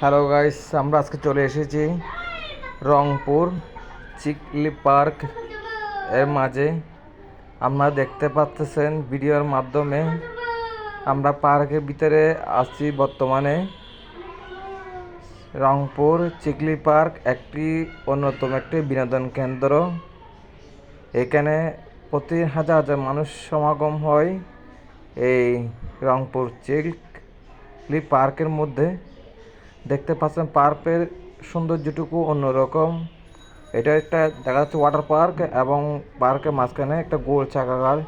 Hello guys, আমরা আজকে চলে এসেছি রংপুর চিকলি পার্ক এর মাঝে। আপনারা দেখতে পাচ্ছেন ভিডিওর মাধ্যমে আমরা পার্কের ভিতরে আছি বর্তমানে। রংপুর চিকলি পার্ক একটি অন্যতম একটি বিনোদন কেন্দ্র। এখানে প্রতি হাজার হাজার মানুষ সমাগম হয় এই রংপুর চিকলি পার্কের মধ্যে। দেখতে পাচ্ছেন পার্কের সৌন্দর্যটুকু অন্যরকম। এটা একটা দেখা যাচ্ছে ওয়াটার পার্ক, এবং পার্কের মাঝখানে একটা গোল চাকাকার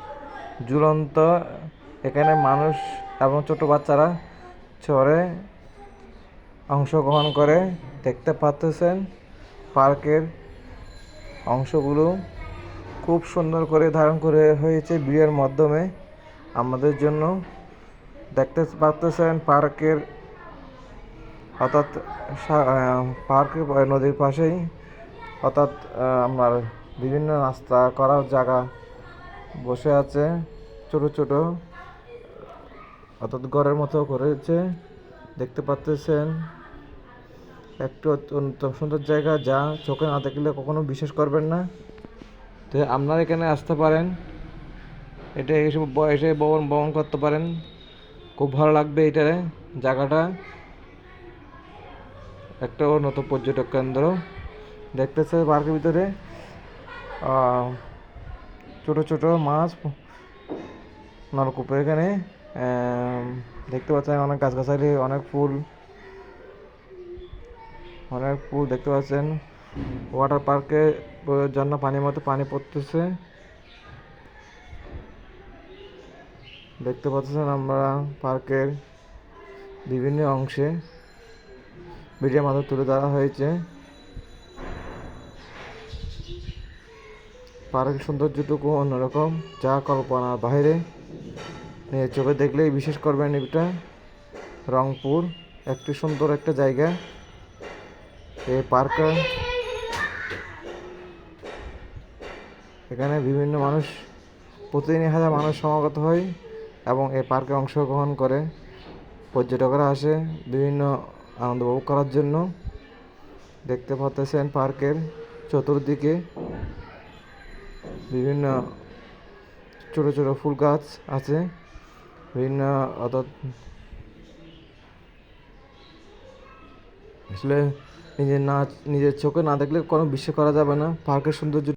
ঝুলন্ত। এখানে মানুষ এবং ছোট বাচ্চারা চড়ে অংশগ্রহণ করে। দেখতে পাচ্ছেন পার্কের অংশগুলো খুব সুন্দর করে ধারণ করে হয়েছে ভিডিওর মাধ্যমে আমাদের জন্য। দেখতে পাচ্ছেন পার্কের অর্থাৎ পার্কের নদীর পাশেই, অর্থাৎ আমার বিভিন্ন নাস্তা করার জায়গা বসে আছে ছোট ছোট, অর্থাৎ ঘরের মতো করেছে। দেখতে পাচ্ছেন একটু অত্যন্ত সুন্দর জায়গা, যা চোখে না দেখলে কখনো বিশ্বাস করবেন না। তো আপনারা এখানে আসতে পারেন, এটা এসে ভ্রমণ করতে পারেন। খুব ভালো লাগবে এটা জায়গাটা। একটা নতুন পর্যটক কেন্দ্র দেখতেছে পার্কের ভিতরে। ছোট ছোট মাছ নলকূপ এখানে দেখতে পাচ্ছেন। অনেক গাছগাছালি, অনেক ফুল দেখতে পাচ্ছেন। ওয়াটার পার্কে জন্য পানির মতো পানি পড়তেছে দেখতে পাচ্ছেন। আমরা পার্কের বিভিন্ন অংশে ভিডিওর মাধ্যমে তুলে ধরা হয়েছে। পার্কের সৌন্দর্যটুকু অন্যরকম, যা কল্পনার বাইরে। নিয়ে চোখে দেখলেই বিশ্বাস করবেন। এটা রংপুর একটি সুন্দর একটা জায়গা। এই পার্কে এখানে বিভিন্ন মানুষ, প্রতিদিন হাজার মানুষ সমাগত হয় এবং এই পার্কে অংশগ্রহণ করে। পর্যটকরা আসে বিভিন্ন আনন্দ উপভোগ করার জন্য। দেখতে পাচ্ছেন পার্কের চতুর্দিকে বিভিন্ন ছোট ছোট ফুল গাছ আছে বিভিন্ন, অর্থাৎ আসলে নিজের চোখে না দেখলে কোনো বিশ্বাস করা যাবে না পার্কের সৌন্দর্য।